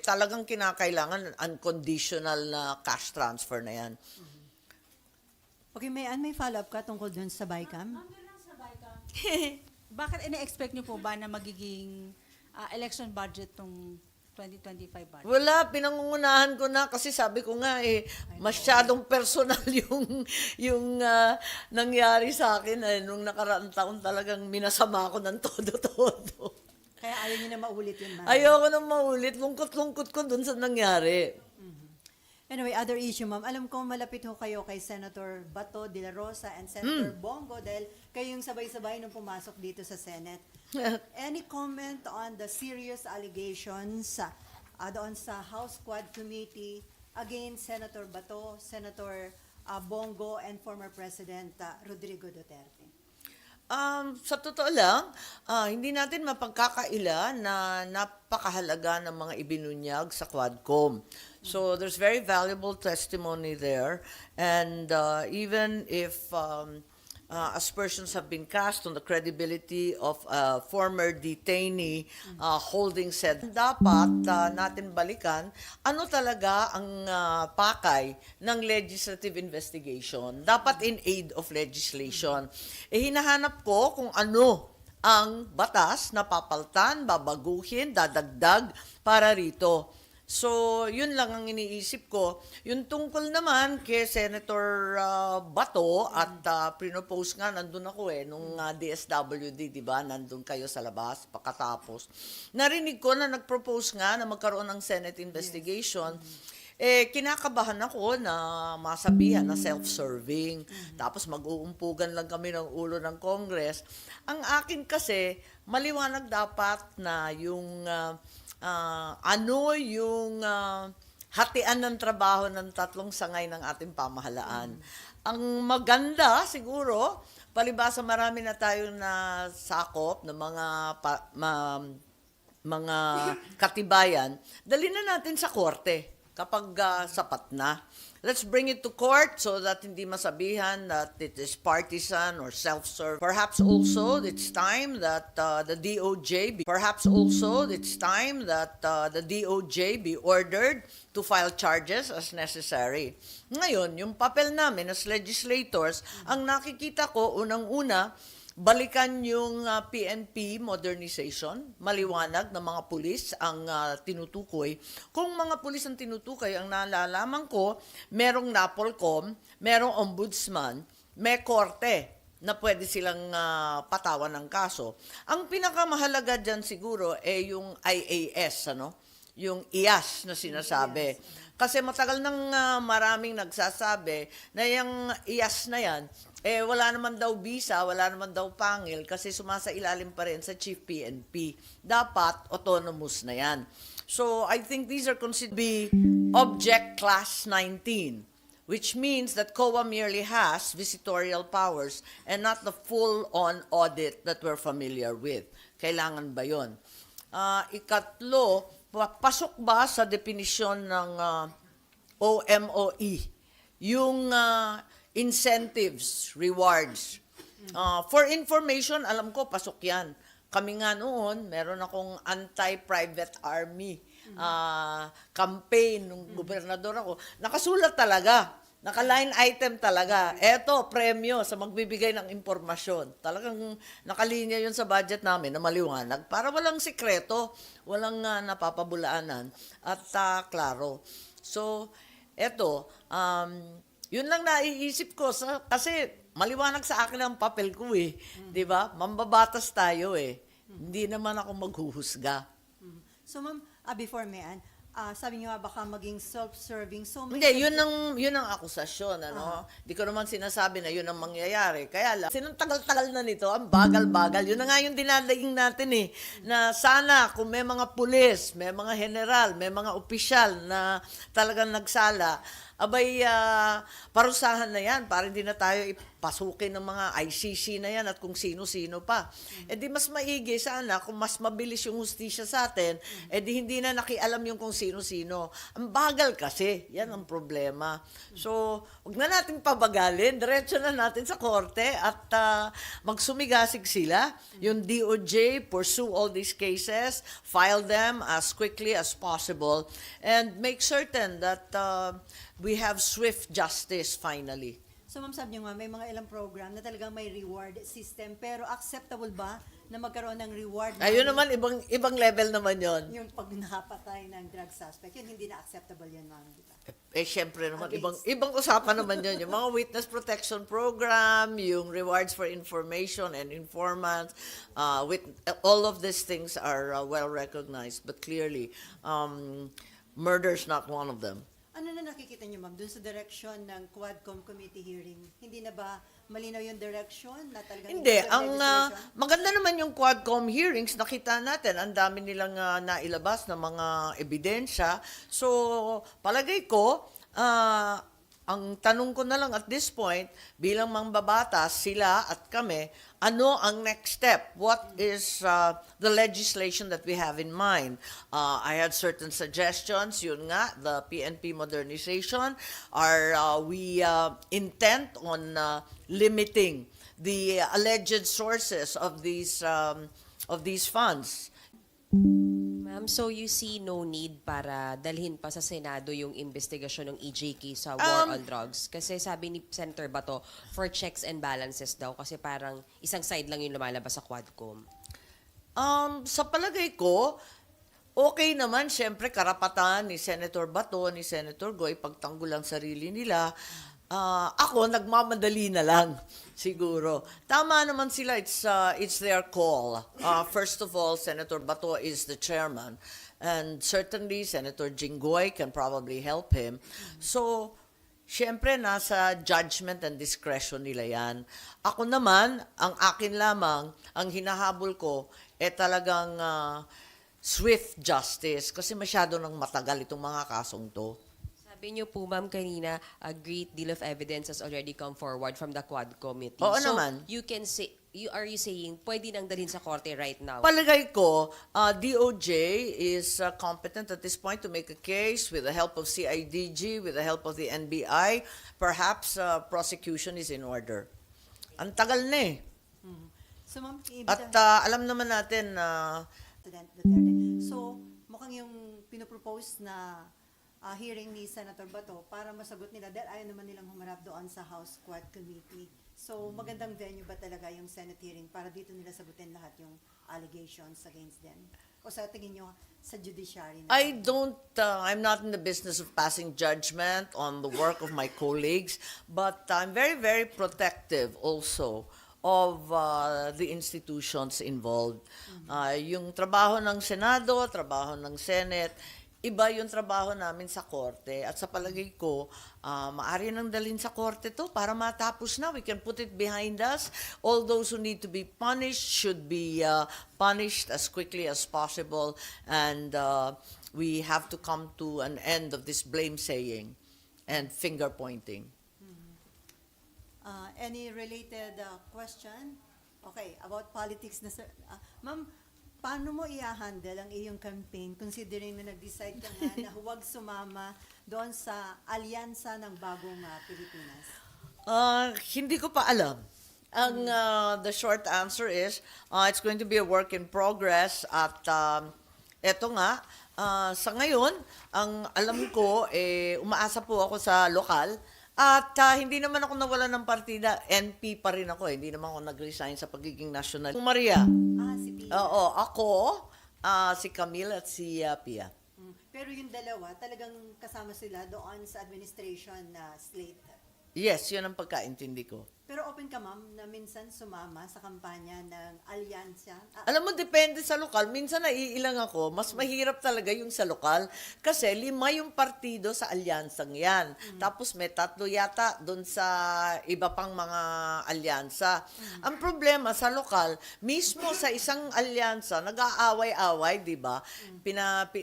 talagang kinakailangan unconditional na cash transfer na yan. Okay, may follow-up ka tungkol dun sa BICAM? Bakit ina-expect niyo po ba na magiging election budget tong 2025 budget? Wala, pinangungunahan ko na kasi sabi ko nga masyadong personal yung nangyari sa akin nung nakaraang taon talagang minasama ko ng todo-todo. Kaya ayaw niyo na maulit yun, ma'am. Ayoko nang maulit, lungkot-lungkot ko dun sa nangyari. Anyway, other issue, ma'am. Alam ko malapit ho kayo kay Senator Bato de la Rosa and Senator Bongo dahil kayo yung sabay-sabay nung pumasok dito sa Senate. Any comment on the serious allegations doon sa House Quad Committee against Senator Bato, Senator Bongo, and former President Rodrigo Duterte? Sa totoo lang, hindi natin mapagkakaila na napakahalaga ng mga ibinunyag sa Quadcom. So there's very valuable testimony there, and even if aspersions have been cast on the credibility of a former detainee holding said, dapat natin balikan ano talaga ang pakay ng legislative investigation. Dapat in aid of legislation. Hinahanap ko kung ano ang batas na papaltan, babaguhin, dadagdag para rito. So, yun lang ang iniisip ko. Yung tungkol naman kay Senator Bato at pinopose nga, nandun ako nung DSWD, di ba? Nandun kayo sa labas, pagkatapos. Narinig ko na nag-propose nga na magkaroon ng Senate investigation. Kinakabahan ako na masabihan na self-serving. Tapos mag-uumpugan lang kami ng ulo ng Congress. Ang akin kasi, maliwanag dapat na yung yung hatian ng trabaho ng tatlong sangay ng ating pamahalaan. Ang maganda siguro, palibasa marami na tayong nasakop ng mga katibayan, dali na natin sa korte kapag sapat na. Let's bring it to court so that hindi masabihan that it is partisan or self-serve. Perhaps also it's time that the DOJ be ordered to file charges as necessary. Ngayon, yung papel namin as legislators, ang nakikita ko unang-una, balikan yung PNP modernization, maliwanag na mga pulis ang tinutukoy. Kung mga pulis ang tinutukoy, ang nalalaman ko, merong NAPOLCOM, merong ombudsman, may korte na pwede silang patawan ng kaso. Ang pinakamahalaga dyan siguro yung IAS, yung IAS na sinasabi. Kasi matagal nang maraming nagsasabi na yung IAS na yan, wala naman daw visa, wala naman daw pangil kasi sumasailalim pa rin sa Chief PNP. Dapat autonomous na yan. So I think these are considered to be Object Class 19, which means that COA merely has visitorial powers and not the full-on audit that we're familiar with. Kailangan ba yun? Ikatlo, pasok ba sa definisyon ng OMOE yung incentives, rewards? For information, alam ko, pasok yan. Kami nga noon, meron akong anti-private army campaign nung gobernador ako. Nakasulat talaga. Naka-line item talaga. Eto, premyo sa magbibigay ng impormasyon. Talagang nakalinya yun sa budget namin na maliwanag para walang sikreto, walang napapabulaanan at klaro. So, eto, yun lang naiisip ko kasi maliwanag sa akin ang papel ko di ba? Mambabatas tayo Hindi naman ako maghuhusga. So, ma'am, before Mayan, sabi niyo baka maging self-serving. So, Hindi, yun ang akusasyon, Di ko naman sinasabi na yun ang mangyayari. Kaya lang, sinuntagal-tagal na nito, ang bagal-bagal. Yun na nga yung dinadaing natin na sana kung may mga pulis, may mga general, may mga opisyal na talagang nagsala, abay, parusahan na yan para hindi na tayo ipasukin ng mga ICC na yan at kung sino-sino pa. Eh di mas maigi sana kung mas mabilis yung hustisya sa atin, eh di hindi na nakialam yung kung sino-sino. Ang bagal kasi, yan ang problema. So, huwag na natin pabagalin, diretso na natin sa korte at magsumigasig sila. Yung DOJ, pursue all these cases, file them as quickly as possible, and make certain that we have swift justice finally. So ma'am, sabi niyo nga, may mga ilang program na talagang may reward system, pero acceptable ba na magkaroon ng reward? Ayun naman, ibang level naman yon. Yung pag nakapatay ng drug suspect, yun hindi na acceptable yun, ma'am, di ba? Eh, syempre naman, Against- ibang usapan naman yun. Yung mga witness protection program, yung rewards for information and informants, with all of these things are well recognized. But clearly, murder's not one of them. Ano na nakikita niyo, ma'am, dun sa direction ng Quadcom committee hearing? Hindi na ba malinaw yung direction na talagang Hindi, illegal ang legislation? maganda naman yung Quadcom hearings, nakita natin, ang dami nilang nailabas na mga ebidensya. So, palagay ko, ang tanong ko na lang at this point, bilang mangbabatas, sila at kami, ano ang next step? What is the legislation that we have in mind? I had certain suggestions, yun nga, the PNP modernization. Are we intent on limiting the alleged sources of these funds? Ma'am, so you see no need para dalhin pa sa Senado yung investigasyon ng EJK sa war on drugs? Kasi sabi ni Senator Bato, for checks and balances daw kasi parang isang side lang yung lumalabas sa Quadcom. Sa palagay ko, okay naman, syempre, karapatan ni Senator Bato, ni Senator Goy, pagtanggol ang sarili nila. Ako, nagmamadali na lang, siguro. Tama naman sila, it's their call. First of all, Senator Bato is the chairman. And certainly, Senator Jinggoy can probably help him. So, syempre, nasa judgment and discretion nila yan. Ako naman, ang akin lamang, ang hinahabol ko, talagang swift justice. Kasi masyado nang matagal itong mga kasong to. Sabi niyo po, ma'am, kanina, a great deal of evidence has already come forward from the Quad Committee. Oo so, naman. you can say, are you saying, pwede nang dalhin sa korte right now? Palagay ko, DOJ is competent at this point to make a case with the help of CIDG, with the help of the NBI. Perhaps prosecution is in order. Ang tagal na eh. So ma'am, At alam naman natin na President Duterte. So, mukhang yung pinopropose na hearing ni Senator Bato para masagot nila dahil ayaw naman nilang humarap doon sa House Quad Committee. So, magandang venue ba talaga yung Senate hearing para dito nila sagutin lahat yung allegations against them? O sa tingin nyo sa judiciary na? I'm not in the business of passing judgment on the work of my colleagues, but I'm very, very protective also of the institutions involved. Yung trabaho ng Senado, trabaho ng Senate, iba yung trabaho namin sa korte. At sa palagay ko, maaari nang dalhin sa korte to para matapos na. We can put it behind us. All those who need to be punished should be punished as quickly as possible. And we have to come to an end of this blame-saying and finger-pointing. Any related question? Okay, about politics na sir. Ma'am, paano mo i-handle ang iyong campaign considering na nag-decide ka nga na huwag sumama doon sa alyansa ng bagong Pilipinas? Hindi ko pa alam. The short answer is, it's going to be a work in progress at eto nga, sa ngayon, ang alam ko, umaasa po ako sa lokal at hindi naman ako nawalan ng partida, NP pa rin ako, hindi naman ako nag-resign sa pagiging national. Maria, Si Pia. oo, ako, si Camille at si Pia. Pero yung dalawa, talagang kasama sila doon sa administration na slate. Yes, yun ang pagkaintindi ko. Pero open ka, ma'am, na minsan sumama sa kampanya ng alyansa. Alam mo, depende sa lokal. Minsan naiilang ako, mas mahirap talaga yung sa lokal. Kasi 5 yung partido sa alyansang yan. Tapos may 3 yata doon sa iba pang mga alyansa. Ang problema sa lokal, mismo sa isang alyansa, nag-aaway-away, di ba?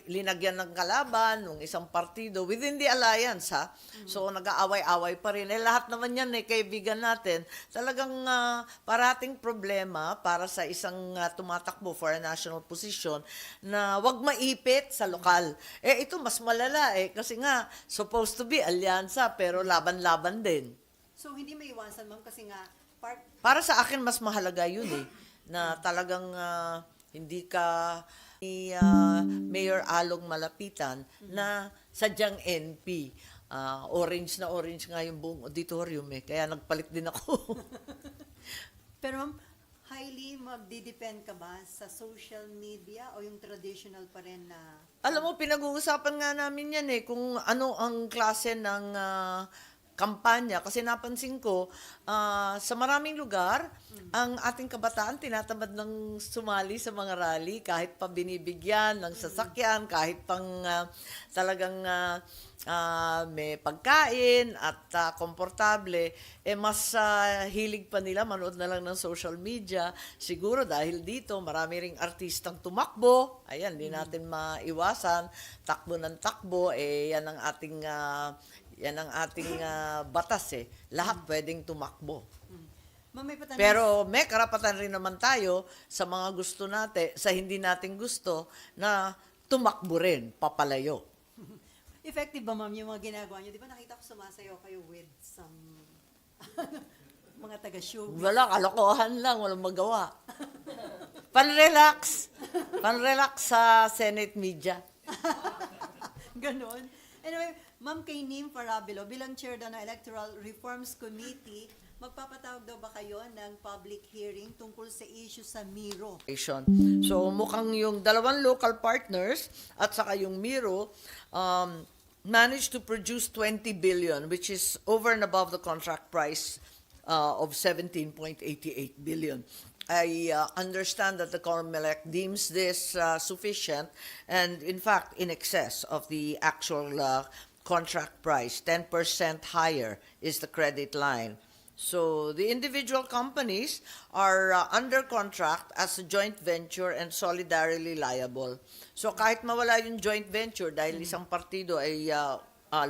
Linagyan ng kalaban ng isang partido within the alliance, ha? So, nag-aaway-away pa rin. Lahat naman yan, kaibigan natin, talagang parating problema para sa isang tumatakbo for a national position na wag maipit sa lokal. Ito mas malala kasi nga supposed to be alyansa pero laban-laban din. So, hindi maiwasan, ma'am, kasi nga, Para sa akin mas mahalaga yun na talagang hindi ka ni Mayor Along malapitan na sadyang NP. Orange na orange nga yung buong auditorium kaya nagpalit din ako. pero ma'am, highly magdidepend ka ba sa social media o yung traditional pa rin na... Alam mo, pinag-uusapan nga namin yan kung ano ang klase ng kampanya. Kasi napansin ko, sa maraming lugar, ang ating kabataan tinatamad ng sumali sa mga rally, kahit pa binibigyan ng sasakyan, kahit pang talagang may pagkain at komportable, mas hilig pa nila manood na lang ng social media. Siguro dahil dito, marami ring artistang tumakbo. Ayan, di natin maiwasan. Takbo ng takbo, yan ang ating batas Lahat pwedeng tumakbo. Ma'am, may patanong. Pero may karapatan rin naman tayo sa mga gusto natin, sa hindi natin gusto, na tumakbo rin, papalayo. Effective ba, ma'am, yung mga ginagawa niyo? Di ba nakita ko sumasayaw kayo with some mga taga-show? Wala, kalokohan lang, walang magawa. Pan-relax sa Senate media. Ganon. Anyway, Ma'am kay Nim Farabelo, bilang chair daw ng Electoral Reforms Committee, magpapatawag daw ba kayo ng public hearing tungkol sa issue sa Miro? So mukhang yung 2 local partners at saka yung Miro managed to produce 20 billion, which is over and above the contract price of 17.88 billion. I understand that the COMELEC deems this sufficient and in fact in excess of the actual contract price. 10% higher is the credit line. So the individual companies are under contract as a joint venture and solidarily liable. So kahit mawala yung joint venture dahil isang partido ay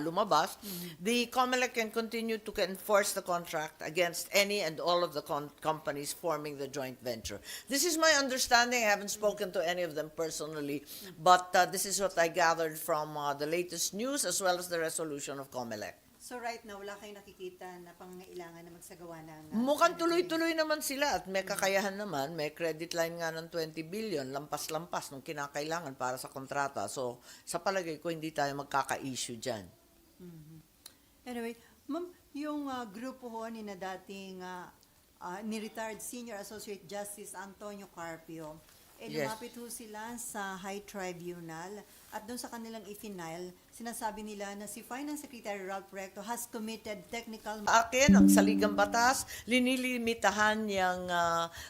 lumabas, the COMELEC can continue to enforce the contract against any and all of the companies forming the joint venture. This is my understanding. I haven't spoken to any of them personally, but this is what I gathered from the latest news as well as the resolution of COMELEC. So right now, wala kayong nakikita na pangangailangan na magsagawa ng... Mukhang tuloy-tuloy naman sila at may kakayahan naman. May credit line nga ng 20 billion, lampas-lampas nung kinakailangan para sa kontrata. So, sa palagay ko, hindi tayo magkaka-issue dyan. Anyway, ma'am, yung grupo ho ni na dating ni retired Senior Associate Justice Antonio Carpio, Yes. lumapit ho sila sa High Tribunal at doon sa kanilang i-final, sinasabi nila na si Finance Secretary Ralph Recto has committed technical... Akin, ang saligang batas, linilimitahan yung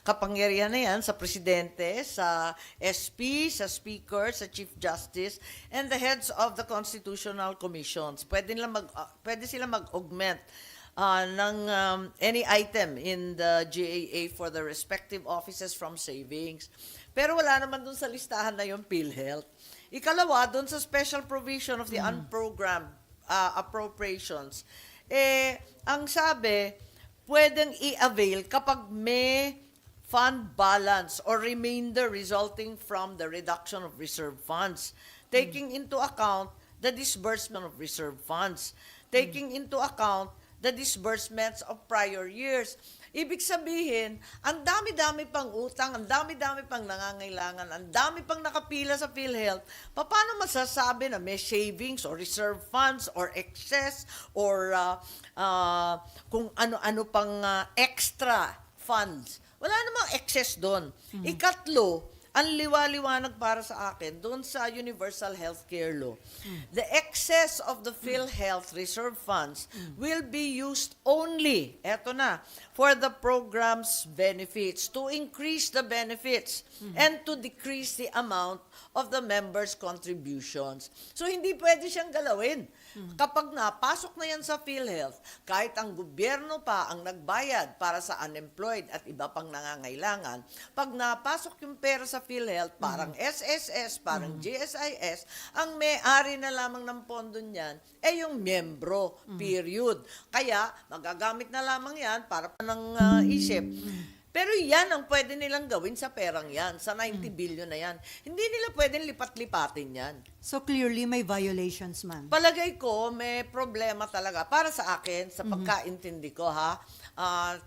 kapangyarihan na yan sa presidente, sa SP, sa speaker, sa chief justice, and the heads of the constitutional commissions. Pwede sila mag-augment ng any item in the GAA for the respective offices from savings. Pero wala naman dun sa listahan na yung PhilHealth. Ikalawa, dun sa special provision of the unprogrammed appropriations, ang sabi, pwedeng i-avail kapag may fund balance or remainder resulting from the reduction of reserve funds, taking into account the disbursement of reserve funds, taking into account the disbursements of prior years. Ibig sabihin, ang dami-dami pang utang, ang dami-dami pang nangangailangan, ang dami pang nakapila sa PhilHealth. Paano masasabi na may savings or reserve funds or excess or kung ano-ano pang extra funds? Wala namang excess doon. Ikatlo, ang liwa-liwanag para sa akin doon sa Universal Healthcare Law. The excess of the PhilHealth Reserve Funds will be used only, eto na, for the program's benefits, to increase the benefits and to decrease the amount of the members' contributions. So hindi pwede siyang galawin. Kapag napasok na yan sa PhilHealth, kahit ang gobyerno pa ang nagbayad para sa unemployed at iba pang nangangailangan, pag napasok yung pera sa PhilHealth, parang SSS, parang GSIS, ang may-ari na lamang ng pondo niyan ay yung miyembro, period. Kaya magagamit na lamang yan para ng isip. Pero yan ang pwede nilang gawin sa perang yan, sa 90 billion na yan. Hindi nila pwedeng lipat-lipatin yan. So clearly may violations, ma'am. Palagay ko, may problema talaga. Para sa akin, sa pagkaintindi ko,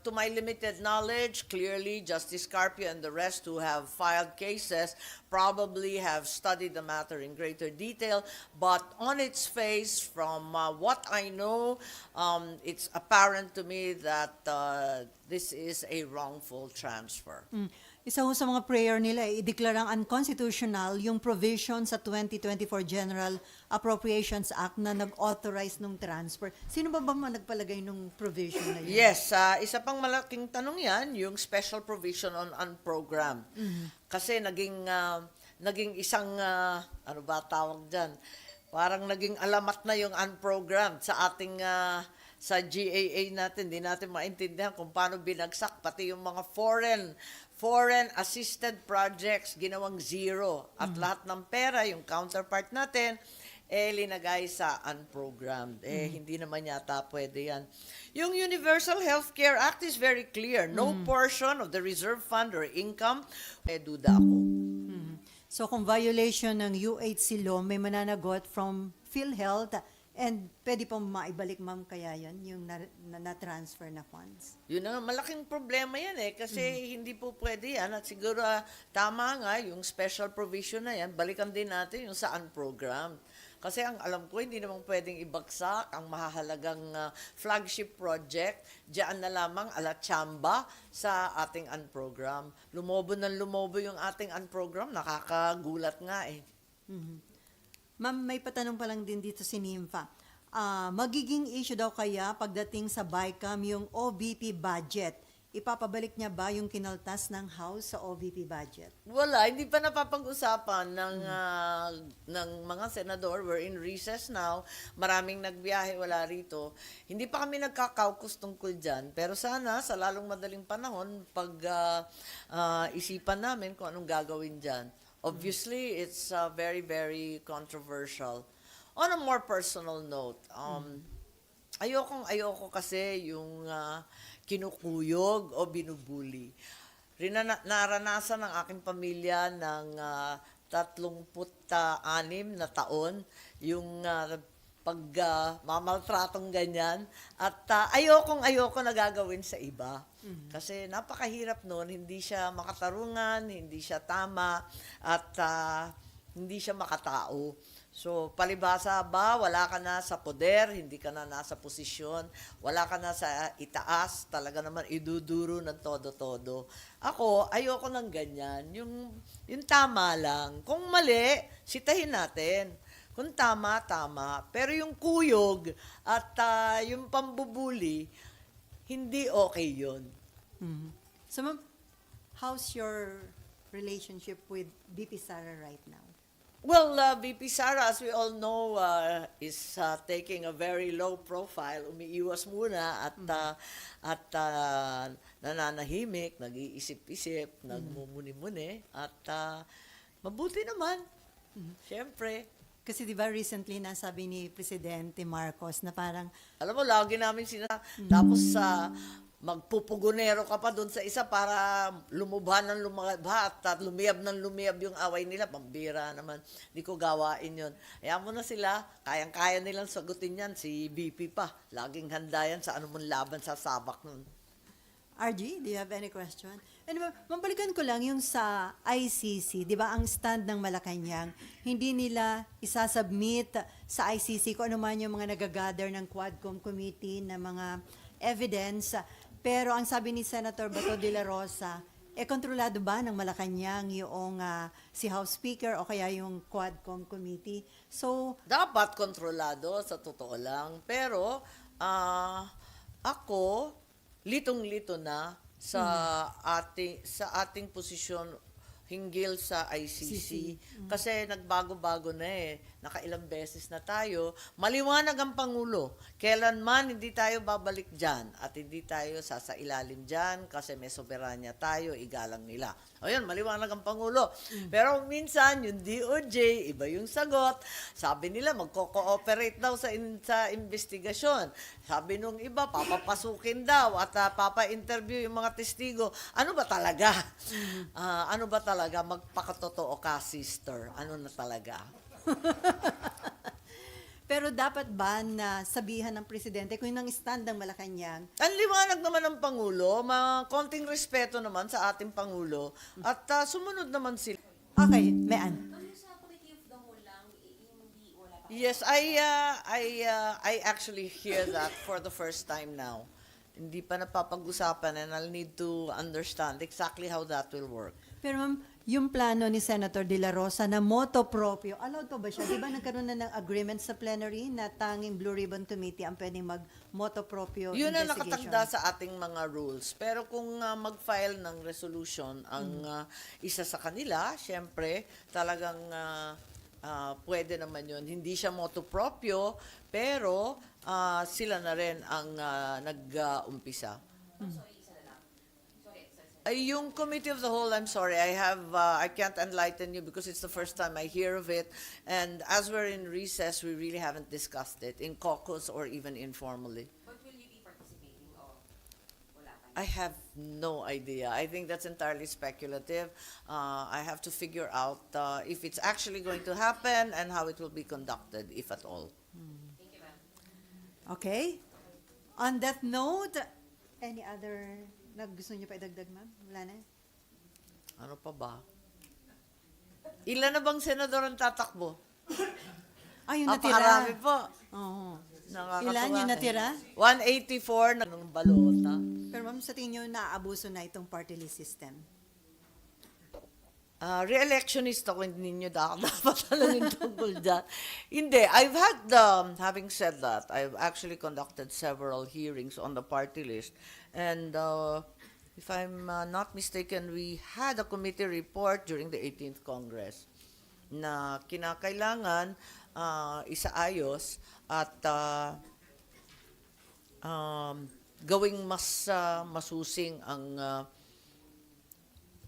to my limited knowledge, clearly, Justice Carpio and the rest who have filed cases probably have studied the matter in greater detail. But on its face, from what I know, it's apparent to me that this is a wrongful transfer. Isa ho sa mga prayer nila, ideklarang unconstitutional yung provision sa 2024 General Appropriations Act na nag-authorize nung transfer. Sino ba nagpalagay nung provision na yun? Yes, isa pang malaking tanong yan, yung special provision on unprogrammed. Kasi naging isang, ano ba tawag dyan, parang naging alamat na yung unprogrammed sa ating, sa GAA natin. Hindi natin maintindihan kung paano binagsak, pati yung mga foreign assisted projects, ginawang zero. At lahat ng pera, yung counterpart natin, linagay sa unprogrammed. Hindi naman yata pwede yan. Yung Universal Healthcare Act is very clear. No portion of the reserve fund or income, duda ako. So kung violation ng UHC law, may mananagot from PhilHealth and pwede pong maibalik, ma'am, kaya yun, yung na-transfer na funds. Yun ang malaking problema yan kasi hindi po pwede yan at siguro tama nga yung special provision na yan, balikan din natin yung sa unprogrammed. Kasi ang alam ko, hindi naman pwedeng ibagsak ang mahahalagang flagship project diyan na lamang ala chamba sa ating unprogrammed. Lumobo yung ating unprogrammed, nakakagulat nga Ma'am, may patanong pa lang din dito si Nympha. Magiging issue daw kaya pagdating sa BICAM yung OVP budget? Ipapabalik niya ba yung kinaltas ng House sa OVP budget? Wala, hindi pa napapag-usapan ng mga senador. We're in recess now. Maraming nagbiyahe, wala rito. Hindi pa kami nagkakaukus tungkol dyan. Pero sana, sa lalong madaling panahon, isipan namin kung anong gagawin dyan. Obviously, it's very, very controversial. On a more personal note, ayoko kasi yung kinukuyog o binubuli. Naranasan ng aking pamilya ng 36 na taon yung mamaltratong ganyan. At ayoko na gagawin sa iba. Kasi napakahirap noon, hindi siya makatarungan, hindi siya tama, at hindi siya makatao. So, palibhasa ba, wala ka na sa poder, hindi ka na nasa posisyon, wala ka na sa itaas, talaga naman iduduro ng todo-todo. Ako, ayoko ng ganyan. Yung tama lang. Kung mali, sitahin natin. Kung tama, tama. Pero yung kuyog at yung pambubuli, hindi okay yun. So, ma'am, how's your relationship with BP Sara right now? Well, VP Sara, as we all know, is taking a very low profile. Umiiwas muna at nananahimik, nag-iisip-isip, nagmumuni-muni, at mabuti naman. Siyempre. Kasi di ba recently nasabi ni Presidente Marcos na parang Alam mo, lagi namin tapos magpupugunero ka pa doon sa isa para lumubha ng lumabha at lumiyab ng lumiyab yung away nila. Pambira naman. Hindi ko gawain yun. Hayaan mo na sila. Kayang-kaya nilang sagutin yan. Si BP pa. Laging handa yan sa anumang laban sa sabak nun. RG, do you have any question? And mabalikan ko lang yung sa ICC, di ba ang stand ng Malacanang, hindi nila isasubmit sa ICC kung ano man yung mga nagagather ng Quadcom Committee na mga evidence. Pero ang sabi ni Senator Bato de la Rosa, kontrolado ba ng Malacanang yung si House Speaker o kaya yung Quadcom Committee? So, Dapat kontrolado, sa totoo lang. Pero, ako, litong-lito na sa ating posisyon hinggil sa ICC. Kasi nagbago-bago na eh. Nakailang beses na tayo. Maliwanag ang Pangulo. Kailanman hindi tayo babalik dyan at hindi tayo sasailalim dyan kasi may soberanya tayo, igalang nila. O yun, maliwanag ang Pangulo. Pero minsan, yung DOJ, iba yung sagot. Sabi nila, magko-cooperate daw sa investigasyon. Sabi nung iba, papapasukin daw at papa-interview yung mga testigo. Ano ba talaga? Ano ba talaga? Magpakatotoo ka, sister. Ano na talaga? pero dapat ba na sabihan ng presidente kung yun ang stand ng Malacanang? Ang liwanag naman ng Pangulo, konting respeto naman sa ating Pangulo at sumunod naman sila. Okay, Mean. Yes, I actually hear that for the first time now. Hindi pa napapag-usapan and I'll need to understand exactly how that will work. Pero ma'am, yung plano ni Senator De La Rosa na moto proprio, allowed pa ba siya? Di ba nagkaroon na ng agreement sa plenary na tanging Blue Ribbon Committee ang pwedeng mag-moto proprio Yun ang investigation? nakatagda sa ating mga rules. Pero kung mag-file ng resolution ang isa sa kanila, syempre, talagang pwede naman yun. Hindi siya motu proprio, pero sila na rin ang nag-umpisa. Ay, yung Committee of the Whole, I'm sorry, I can't enlighten you because it's the first time I hear of it. And as we're in recess, we really haven't discussed it in caucus or even informally. But will you be participating o wala ka? I have no idea. I think that's entirely speculative. I have to figure out if it's actually going to happen and how it will be conducted, if at all. Thank you, ma'am. Okay. On that note, any other gusto niyo pa idagdag, ma'am? Wala na? Ano pa ba? Ilan na bang senador ang tatakbo? Yung natira. Napakarami po. Oo. Nakakatuwa Ilan yung eh. natira? 184 na ng balota. Pero ma'am, sa tingin niyo, naaabuso na itong party list system? Re-electionist ako, hindi ninyo dapat talangin tungkol dyan. Hindi, having said that, I've actually conducted several hearings on the party list. And if I'm not mistaken, we had a committee report during the 18th Congress na kinakailangan isaayos at gawing mas masusing ang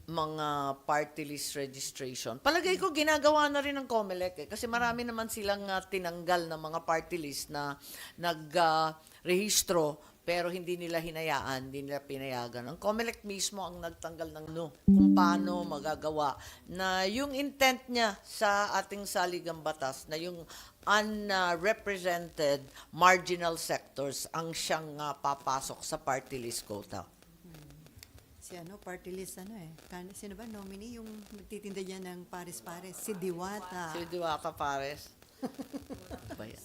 mga party list registration. Palagay ko ginagawa na rin ng COMELEC kasi marami naman silang tinanggal na mga party list na nagrehistro pero hindi nila hinayaan, hindi nila pinayagan. Ang COMELEC mismo ang nagtanggal ng kung paano magagawa na yung intent niya sa ating saligang batas na yung unrepresented marginal sectors ang siyang papasok sa party list quota. Si party list sino ba nominee yung nagtitinda niya ng pares-pares? Si Diwata. Si Diwata Pares. Ba yan?